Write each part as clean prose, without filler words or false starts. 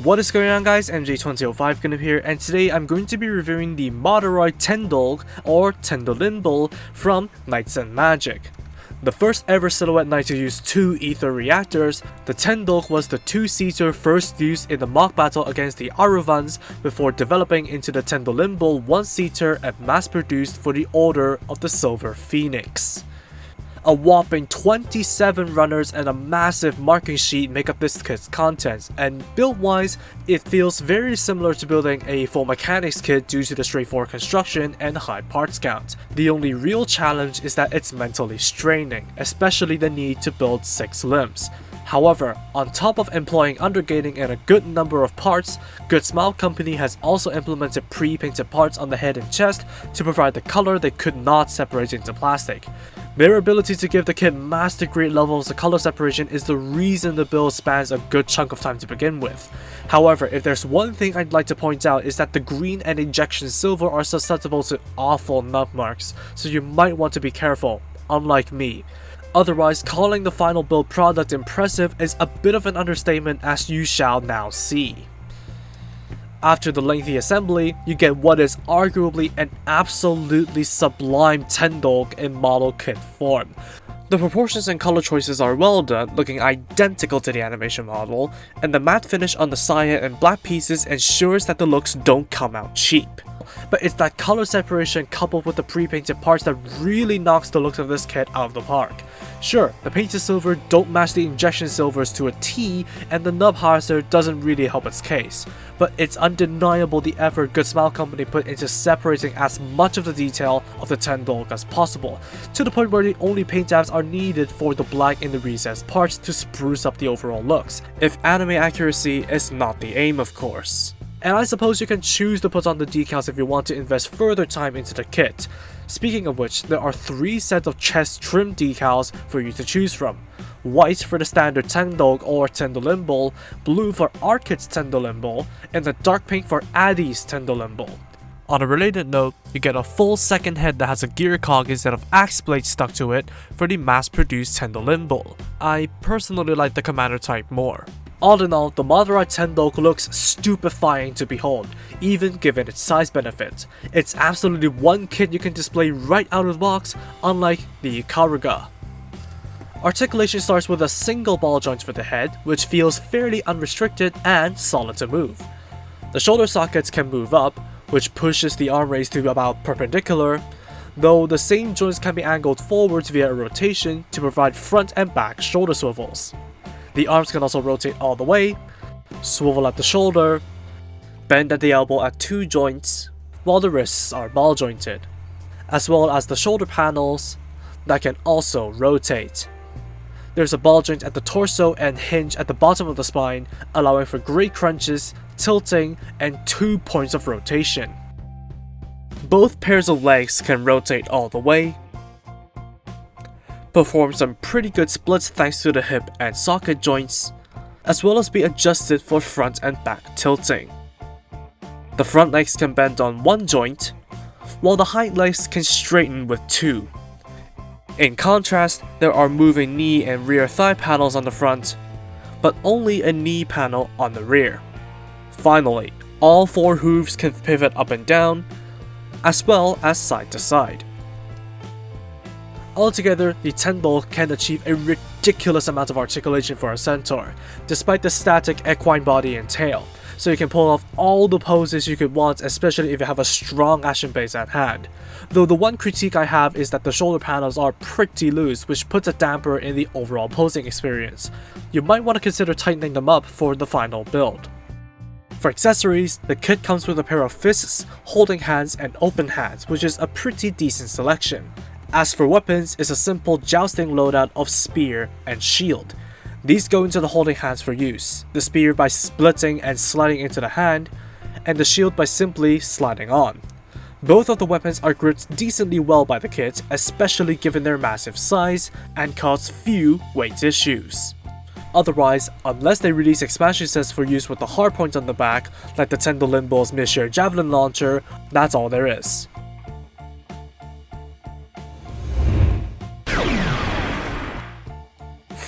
What is going on, guys? MJ2005 gonna here, and today I'm going to be reviewing the Moderoid Tzendolg or Tzendolimble from Knights and Magic. The first ever silhouette knight to use 2 Ether Reactors, the Tzendolg was the 2-seater first used in the mock battle against the Aruvans before developing into the Tzendolimble 1-seater and mass-produced for the Order of the Silver Phoenix. A whopping 27 runners and a massive marking sheet make up this kit's contents, and build-wise, it feels very similar to building a full mechanics kit due to the straightforward construction and high parts count. The only real challenge is that it's mentally straining, especially the need to build 6 limbs. However, on top of employing undergating and a good number of parts, Good Smile Company has also implemented pre-painted parts on the head and chest to provide the color they could not separate into plastic. Their ability to give the kit master grade levels of color separation is the reason the build spans a good chunk of time to begin with. However, if there's one thing I'd like to point out is that the green and injection silver are susceptible to awful nut marks, so you might want to be careful, unlike me. Otherwise, calling the final build product impressive is a bit of an understatement, as you shall now see. After the lengthy assembly, you get what is arguably an absolutely sublime Tzendolg in model kit form. The proportions and color choices are well done, looking identical to the animation model, and the matte finish on the cyan and black pieces ensures that the looks don't come out cheap. But it's that color separation coupled with the pre-painted parts that really knocks the looks of this kit out of the park. Sure, the painted silver don't match the injection silvers to a T, and the nub hazard doesn't really help its case, but it's undeniable the effort Good Smile Company put into separating as much of the detail of the Tzendolg as possible, to the point where the only paint dabs are needed for the black in the recessed parts to spruce up the overall looks, if anime accuracy is not the aim, of course. And I suppose you can choose to put on the decals if you want to invest further time into the kit. Speaking of which, there are 3 sets of chest trim decals for you to choose from. White for the standard Tzendolg or Tzendolimble, blue for Arkit's Tzendolimble, and the dark pink for Addy's Tzendolimble. On a related note, you get a full second head that has a gear cog instead of axe blades stuck to it for the mass-produced Tzendolimble. I personally like the commander type more. All in all, the Moderoid Tzendolg looks stupefying to behold, even given its size benefit. It's absolutely one kit you can display right out of the box, unlike the Ikaruga. Articulation starts with a single ball joint for the head, which feels fairly unrestricted and solid to move. The shoulder sockets can move up, which pushes the arm raise to about perpendicular, though the same joints can be angled forwards via a rotation to provide front and back shoulder swivels. The arms can also rotate all the way, swivel at the shoulder, bend at the elbow at 2 joints, while the wrists are ball jointed, as well as the shoulder panels that can also rotate. There's a ball joint at the torso and hinge at the bottom of the spine, allowing for great crunches, tilting, and 2 points of rotation. Both pairs of legs can rotate all the way, perform some pretty good splits thanks to the hip and socket joints, as well as be adjusted for front and back tilting. The front legs can bend on 1 joint, while the hind legs can straighten with 2. In contrast, there are moving knee and rear thigh panels on the front, but only a knee panel on the rear. Finally, all 4 hooves can pivot up and down, as well as side to side. Altogether, the Tzendolg can achieve a ridiculous amount of articulation for a centaur, despite the static equine body and tail, so you can pull off all the poses you could want, especially if you have a strong action base at hand. Though the one critique I have is that the shoulder panels are pretty loose, which puts a damper in the overall posing experience. You might want to consider tightening them up for the final build. For accessories, the kit comes with a pair of fists, holding hands, and open hands, which is a pretty decent selection. As for weapons, it's a simple jousting loadout of spear and shield. These go into the holding hands for use, the spear by splitting and sliding into the hand, and the shield by simply sliding on. Both of the weapons are gripped decently well by the kit, especially given their massive size, and cause few weight issues. Otherwise, unless they release expansion sets for use with the hardpoint on the back, like the Tzendolimbles mid-share javelin launcher, that's all there is.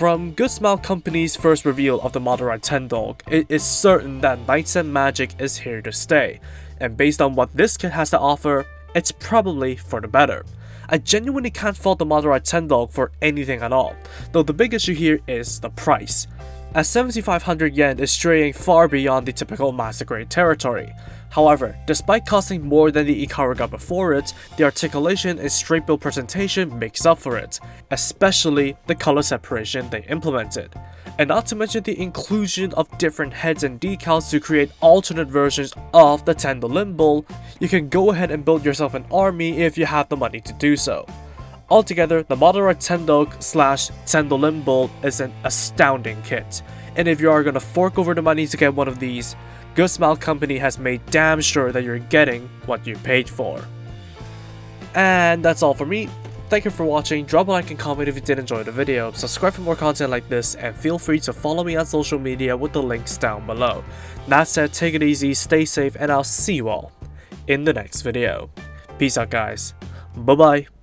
From Good Smile Company's first reveal of the Moderoid Tzendolg, it is certain that Knights and Magic is here to stay, and based on what this kit has to offer, it's probably for the better. I genuinely can't fault the Moderoid Tzendolg for anything at all, though the big issue here is the price, as 7,500 yen is straying far beyond the typical master grade territory. However, despite costing more than the Ikaruga before it, the articulation and straight build presentation makes up for it, especially the color separation they implemented. And not to mention the inclusion of different heads and decals to create alternate versions of the Tzendolimble. You can go ahead and build yourself an army if you have the money to do so. Altogether, the Moderoid Tzendolg / Tzendolimble is an astounding kit, and if you are gonna fork over the money to get one of these, Good Smile Company has made damn sure that you're getting what you paid for. And that's all for me. Thank you for watching, drop a like and comment if you did enjoy the video, subscribe for more content like this, and feel free to follow me on social media with the links down below. That said, take it easy, stay safe, and I'll see you all in the next video. Peace out guys, bye bye.